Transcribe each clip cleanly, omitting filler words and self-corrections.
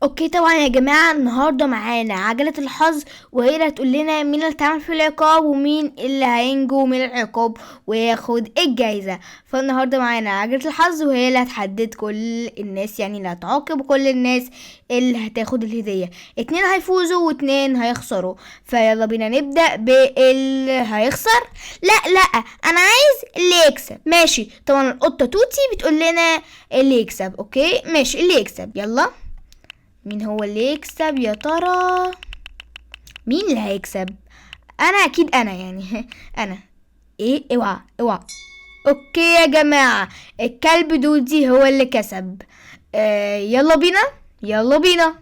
اوكي طبعا يا جماعة، النهاردة معانا عجلة الحظ، وهي اللي هتقول لنا مين اللي هتعمل في العقاب ومين اللي هينجو من العقاب وياخد الجايزة. فالنهاردة معانا عجلة الحظ، وهي اللي هتحدد كل الناس، يعني اللي هتعاقب كل الناس اللي هتاخد الهدية. 2 هيفوزوا و2 هيخسروا. فيلا بينا نبدأ باللي هيخسر. لا انا عايز اللي يكسب. ماشي طبعا، القطة توتي بتقول لنا اللي يكسب. اوكي ماشي، اللي يكسب. يلا، مين هو اللي يكسب يا ترى؟ مين اللي هيكسب؟ انا اكيد انا يعني انا. ايه، اوعى. اوكي يا جماعة، الكلب دودي هو اللي كسب. يلا بينا، يلا بينا.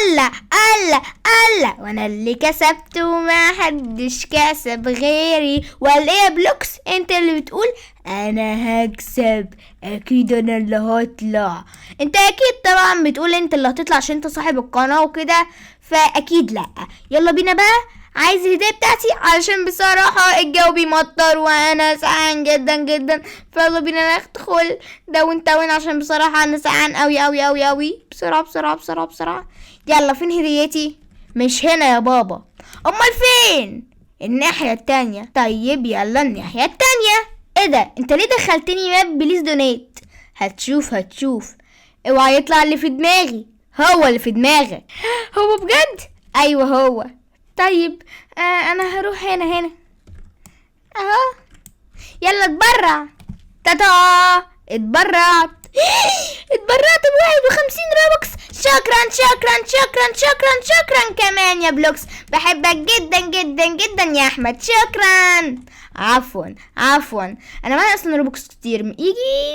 الله الله الله، وانا اللي كسبت وما حدش كسب غيري. ولا ايه يا بلوكس، انت اللي بتقول انا هكسب؟ اكيد انا اللي هطلع. انت اكيد طبعا بتقول انت اللي هتطلع عشان انت صاحب القناة وكده، فاكيد لا. يلا بينا بقى، عايز الهدية بتاعتي علشان بصراحة الجو بيمطر وانا سعان جدا جدا. فيلا بينا ندخل داون تاون عشان بصراحة انا سعان اوي اوي اوي اوي. بسرعة بسرعة بسرعة بسرعة. يلا، فين هديتي؟ مش هنا يا بابا. امال فين؟ الناحية التانية. طيب يلا الناحية التانية. ايه ده، انت ليه دخلتني ماب بليز دونيت؟ هتشوف. اوعى يطلع اللي في دماغي. هو اللي في دماغك؟ هو بجد؟ ايوه هو. طيب انا هروح هنا اهو. يلا اتبرع. تاتا، اتبرعت. اتبرعت ب51 روبكس. شكرا كمان يا بلوكس. بحبك جدا جدا جدا يا احمد. شكرا. عفوا. انا معايا اصلا روبكس كتير، يجي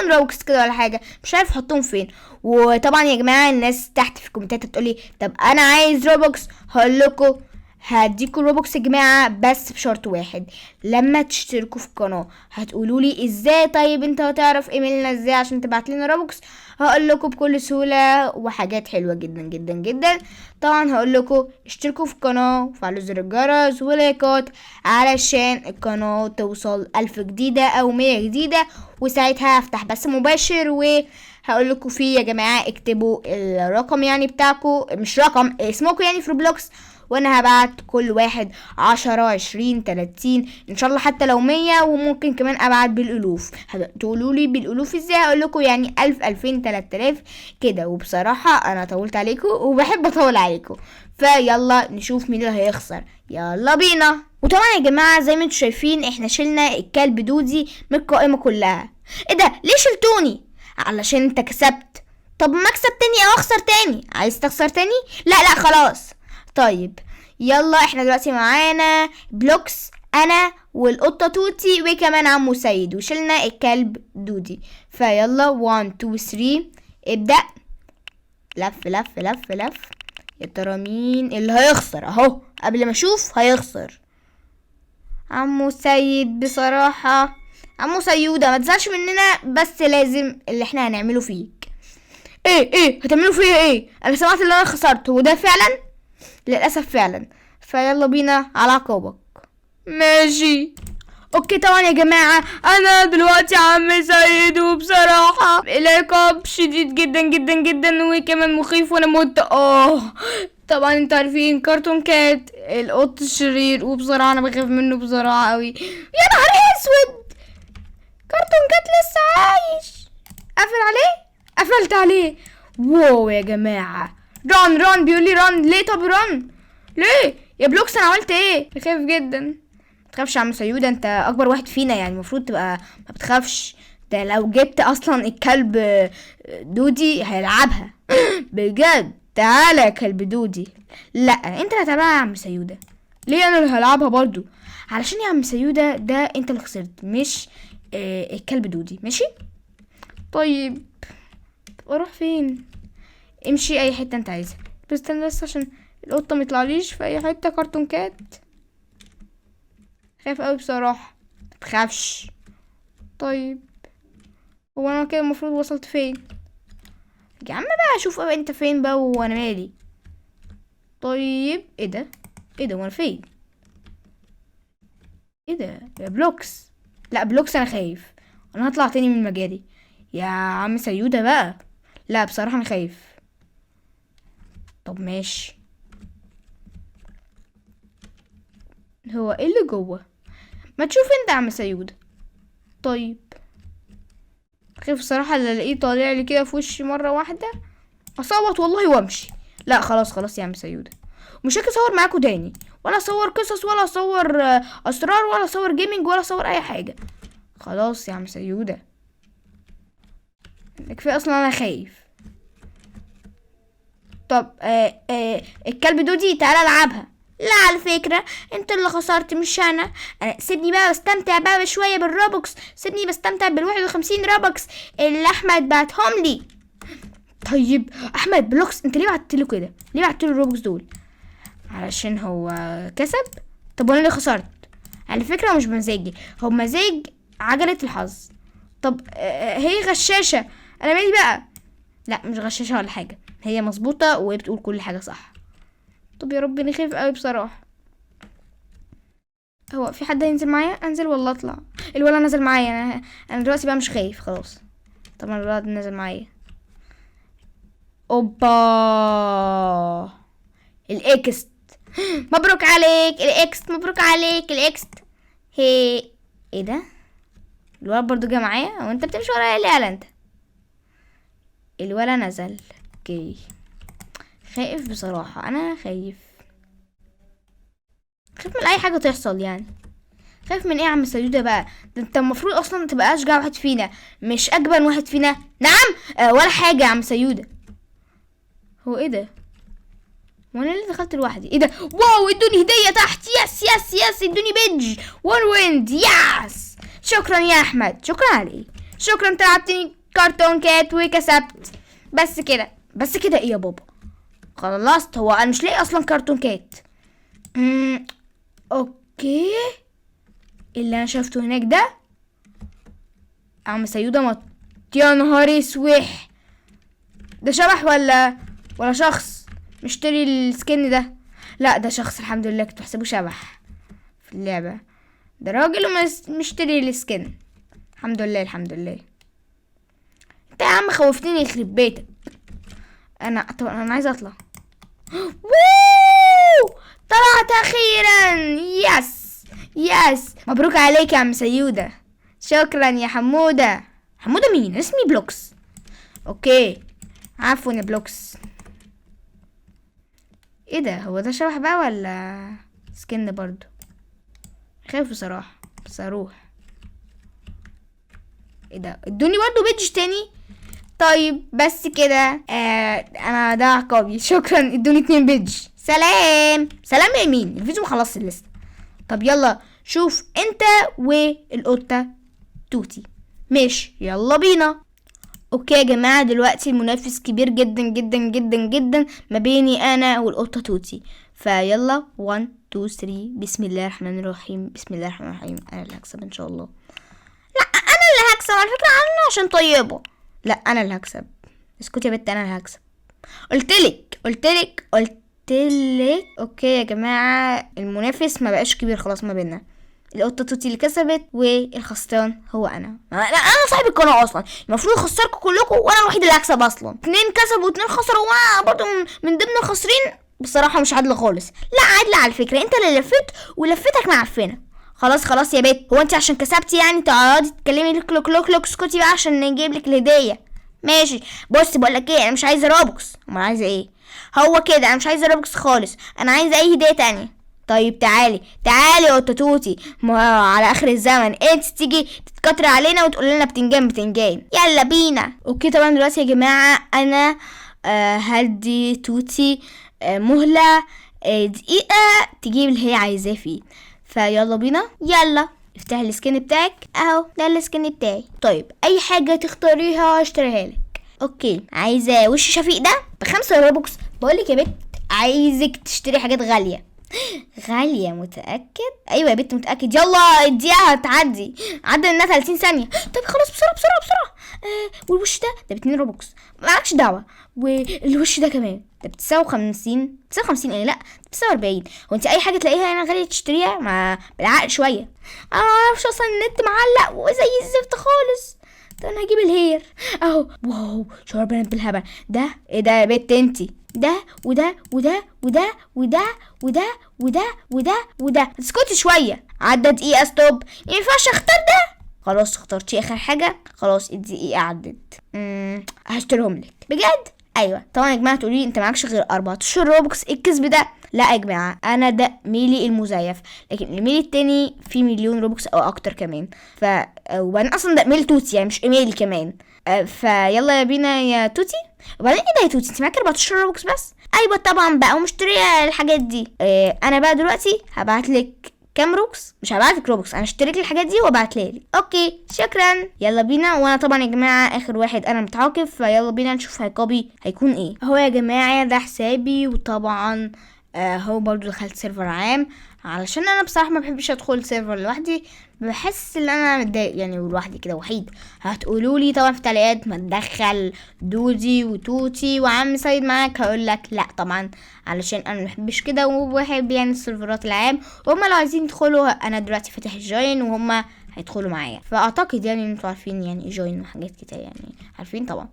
مليون روبكس كده ولا حاجه، مش عارف احطهم فين. وطبعا يا جماعه، الناس تحت في الكومنتات تقولي طب انا عايز روبكس. هقول لكم هديكوا روبوكس يا جماعه، بس بشرط واحد. لما تشتركوا في القناه هتقولوا لي ازاي. طيب انت هتعرف ايميلنا ازاي عشان تبعت لنا روبوكس؟ هقول لكم بكل سهوله وحاجات حلوه جدا جدا جدا. طبعا هقول لكم اشتركوا في القناه وفعلوا زر الجرس ولايكات علشان القناه توصل 1000 جديده او 100 جديده، وساعتها هفتح بس مباشر. وهقول لكم فيه يا جماعه اكتبوا الرقم يعني بتاعكم، مش رقم اسمكم يعني في روبلوكس، وانا هبعت كل واحد 10 20 30 ان شاء الله، حتى لو 100. وممكن كمان ابعت بالالوف. تقولوا لي بالالوف ازاي؟ هقول لكم يعني 1000 2000 3000 كده. وبصراحه انا طولت عليكم وبحب اطول عليكم. فيلا نشوف مين اللي هيخسر. يلا بينا. وطبعا يا جماعه زي ما انتم شايفين احنا شلنا الكلب دودي من القائمه كلها. ايه ده، ليه شلتوني؟ علشان انت كسبت. طب ما اكسب تاني او اخسر تاني؟ عايز تخسر تاني؟ لا خلاص. طيب يلا، احنا دلوقتي معانا بلوكس، انا والقطة توتي وكمان عمو سيد، وشلنا الكلب دودي. فيلا 1 2 3 ابدأ. لف. يا ترى مين اللي هيخسر؟ اهو قبل ما اشوف هيخسر عمو سيد. بصراحة عمو سيودة ما تزعلش مننا، بس لازم اللي احنا هنعمله فيك. ايه هتعملوا فيا ايه؟ انا سمعت اللي انا خسرت، وده فعلا للأسف فعلا. فيلا بينا على عقابك. ماشي. اوكي طبعا يا جماعة، انا دلوقتي عم سيد، وبصراحة العقاب شديد جدا جدا جدا وكمان مخيف، وانا مت. طبعا انتوا عارفين كرتون كات القط الشرير، وبصراحة انا بخاف منه بصراحة قوي. يا نهار اسود، كرتون كات لسه عايش. قفلت عليه. واو يا جماعة، ران بيقول لي ران. ليه؟ طب ران ليه يا بلوكس؟ انا عملت ايه؟ بخاف جدا. ما تخافش يا عم سيودة، انت اكبر واحد فينا، يعني المفروض تبقى ما بتخافش. ده لو جبت اصلا الكلب دودي هيلعبها بجد. تعالى يا كلب دودي. لا انت اللي هتلعبها يا عم سيودة. ليه انا اللي هلعبها برضو؟ علشان يا عم سيودة ده انت اللي خسرت، مش الكلب دودي. ماشي طيب، اروح فين؟ امشي اي حته انت عايزها، بس استنى بس عشان القطه ميطلعليش في اي حته. كرتون كات خايف قوي بصراحه. متخافش. طيب هو انا كده المفروض وصلت فين؟ يا عم بقى اشوف انت فين بقى وانا مالي. طيب ايه ده وانا فين؟ ايه ده يا بلوكس؟ لا بلوكس انا خايف، انا هطلع تاني من مجالي. يا عم سيودة بقى، لا بصراحه انا خايف. طب ماشي. هو ايه اللي جوه؟ ما تشوف انت يا عم سيود. طيب خايف بصراحه اللي الاقيه طالع لي كده في وشي مره واحده اصوت والله وامشي. لا خلاص خلاص يا عم سيوده، مش هاجي اصور معاكم تاني، ولا اصور قصص، ولا اصور اسرار، ولا اصور جيمنج، ولا اصور اي حاجه. خلاص يا عم سيوده، كفايه اصلا انا خايف. طب الكلب دودي تعالى العبها. لا على فكرة انت اللي خسرت مش انا. سيبني بقى بستمتع بقى بشوية بالروبوكس، سيبني بستمتع بال51 روبوكس اللي احمد بعتهم لي. طيب احمد بلوكس انت ليه بعتله كده؟ ليه بعتله الروبوكس دول؟ علشان هو كسب. طب وانا اللي خسرت؟ على فكرة مش بمزاجي، هو مزاج عجلة الحظ. طب هي غشاشة، انا مالي بقى؟ لا مش غشاشة ولا حاجة، هي مظبوطة وهي بتقول كل حاجة صح. طب يا رب نخاف قوي بصراحة. هو في حد هينزل معايا؟ انزل والله اطلع. الولد نزل معايا، انا دلوقتي بقى مش خايف خلاص. طبعا الولد نزل معايا. اوبا الاكست، مبروك عليك الاكست، مبروك عليك الاكست. هي ايه ده؟ الولد برضو جه معايا؟ او انت بتمشي ورايا ليه يالا انت؟ الولد نزل. اوكي خايف بصراحة، انا خايف من اي حاجة تحصل يعني. خايف من ايه يا عم سيودة بقى؟ ده انت المفروض اصلا تبقى اشجع واحد فينا، مش اجبن واحد فينا. نعم ولا حاجة يا عم سيودة. هو ايه ده؟ وانا اللي دخلت لوحدي؟ ايه ده؟ واو ادوني هدية تحت. يس يس يس ادوني بيدج وان ويند. يس شكرا يا احمد، شكرا عليك، شكرا انت لعبتني كرتون كات وكسبت. بس كده بس كده ايه يا بابا؟ خلصت. هو انا مش لاقي اصلا كرتون كات. اوكي اللي انا شفته هناك ده عم سيودة يا نهار اسوح، ده شبح ولا شخص مشتري السكن ده؟ لا ده شخص الحمد لله، كنت بحسبه شبح في اللعبة. ده راجل ومشتري السكن. الحمد لله الحمد لله. انت يا عم خوفتني يخرب بيتك. طبعا انا عايزه اطلع. ووو طلعت اخيرا. يس يس مبروك عليك يا عم سيودة. شكرا يا حمودة. حمودة مين؟ اسمي بلوكس. اوكي عفوا يا بلوكس. ايه ده؟ هو ده شبح بقى ولا سكن برضو؟ خايف بصراحة بس اروح. ايه ده؟ ادوني برضو بيدج تاني. طيب بس كده انا ده عقابي. شكرا ادوني 2 بيدج. سلام سلام يا مين؟ الفيديو مخلصش لسه. طب يلا شوف انت والقطة توتي. ماشي يلا بينا. اوكي يا جماعة دلوقتي المنافس كبير جدا جدا جدا جدا ما بيني انا والقطة توتي. فيلا 1 2 3 بسم الله الرحمن الرحيم. بسم الله الرحمن الرحيم. انا اللي هكسب ان شاء الله. لا انا اللي هكسب على فكرة، انا عشان طيبة. لا انا اللي هكسب. اسكتي يا بنت، انا اللي هكسب. قلتلك. اوكي يا جماعة المنافس ما بقاش كبير خلاص ما بيننا. القطة توتي اللي كسبت والخسران هو انا صاحب القناة اصلا، المفروض اخسركم كلكم وانا الوحيد اللي هكسب اصلا. 2 كسبوا و2 خسروا وانا برضو من ضمن الخاسرين. بصراحة مش عادلة خالص. لا عادلة على فكرة، انت اللي لفت ولفتك معفنة. خلاص يا بنت، هو انت عشان كسبتي يعني تقعدي تتكلمي لك اسكتي بقى عشان نجيب لك الهدية. ماشي بص بقولك ايه، انا مش عايزة روبوكس. امال عايزة ايه؟ هو كده انا مش عايزة روبوكس خالص، انا عايزة اي هدية تانية. طيب تعالي يا قطة توتي، ما على اخر الزمن انت تيجي تتكتر علينا وتقول لنا بتنجان. يلا بينا. اوكي طبعا دلوقتي يا جماعة انا هدي توتي مهلة دقيقة تجيب اللي هي عايزاه فيه. فيلا بينا. يلا افتحي السكن بتاعك اهو، ده السكن بتاعي. طيب اي حاجة تختاريها اشتريها لك. اوكي عايزة وش شفيق ده ب5 روبوكس. بقولك يا بنت عايزك تشتري حاجات غالية. متأكد؟ ايوه يا بنت متأكد. يلا اديها تعدي، عدى لنا 30 ثانية. طيب خلاص بسرعة. والوش ده ب2 روبوكس مالكش دعوة. والوش ده كمان ده ب59 ايه؟ لا ب49. هو انت اي حاجة تلاقيها هنا غالية تشتريها؟ ما بالعقل شوية. انا معرفش اصلا النت معلق وزي الزفت خالص. ده انا هجيب الهير اهو. واو شعور بنات بالهبل ده. ايه ده يا بنت انتي؟ ده وده وده وده وده وده وده وده وده. اسكتي شويه. عدى دقيقه. ستوب. ينفعش اختار ده؟ خلاص اخترتي اخر حاجه. خلاص الدقيقه عدت. هشتريهم لك بجد. ايوه طبعا يا جماعه. تقولي انت معكش غير 14 روبوكس. ايه الكذب ده؟ لا يا جماعه انا ده ميلي المزيف، لكن الميلي التاني فيه مليون روبوكس او اكتر كمان. وبعدين اصلا ده ميل توتي يعني مش ايميلي كمان. فيلا يا بينا يا توتي. وبعدين ايه ده يا توتي؟ انت معاك 14 روبوكس بس؟ ايوه طبعا بقى ومشتريه الحاجات دي. انا بقى دلوقتي هبعتلك كام روبوكس. مش هبعتلك روبوكس، انا اشتريك الحاجات دي وابعتلها لك. اوكي شكرا. يلا بينا. وانا طبعا يا جماعه اخر واحد انا متعاقب، فيلا بينا نشوف عقابي هيكون ايه. اهو يا جماعه ده حسابي. وطبعا هو برضو دخلت سيرفر عام علشان انا بصراحه ما بحبش ادخل سيرفر لوحدي. بحس ان انا متضايق يعني لوحدي كده وحيد. هتقولوا لي طبعا في التعليقات ما تدخل دودي وتوتي وعم سيد معاك. هقول لك لا طبعا علشان انا ما بحبش كده وبحب يعني السيرفرات العام. وهم لو عايزين يدخلوا انا دلوقتي فاتح الجوين وهم هيدخلوا معايا. فاعتقد يعني انتوا عارفين يعني جوين وحاجات كده يعني عارفين طبعا.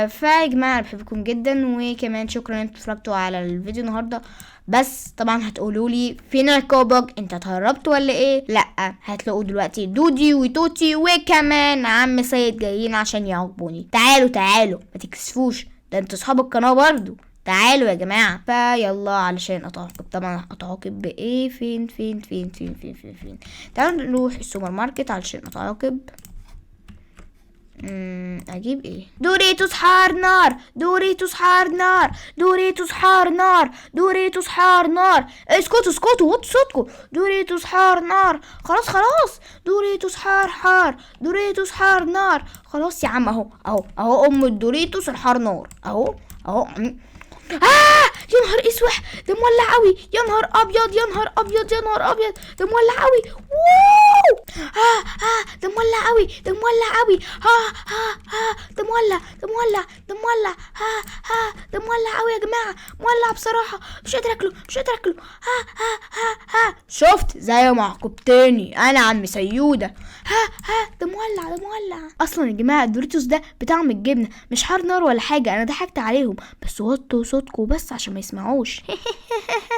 فيا جماعه انا بحبكم جدا. وكمان شكرا ان انتوا اتفرجتوا على الفيديو النهارده. بس طبعا هتقولوا لي فين عقابك؟ انت اتهربت ولا ايه؟ لا هتلاقوا دلوقتي دودي وتوتي وكمان عم سيد جايين عشان يعاقبوني. تعالوا تعالوا ما تكسفوش، ده انتوا اصحاب القناه برضو. تعالوا يا جماعه. فيلا علشان اتعاقب. طبعا اتعاقب بايه؟ فين فين فين فين فين فين فين تعالوا نروح السوبر ماركت علشان اتعاقب. اجيب ايه؟ دوريتوس حار نار. دوريتوس حار نار. دوريتوس حار نار. دوريتوس حار نار. اسكتوا اسكتوا وطوا صوتكم. دوريتوس حار نار. خلاص خلاص. دوريتوس حار. دوريتوس حار نار. خلاص يا عم اهو اهو اهو ام الدوريتوس الحار نار اهو اهو. يا نهار اسوح ده مولع قوي. يا نهار ابيض يا نهار ابيض يا نهار ابيض ده مولع قوي. واو ده مولع قوي ده مولع قوي. ده مولع ده مولع ده مولع. ده مولع قوي يا جماعه. مولع بصراحه. مش قادر اكله مش قادر اكله. شفت زي ما عاقبتني انا عم سيوده. ده مولع ده مولع. اصلا يا جماعه الدوريتوس ده بطعم الجبنه مش حار نار ولا حاجه. انا ضحكت عليهم بس وطوا صوتكم بس عشان ما يسمعوش.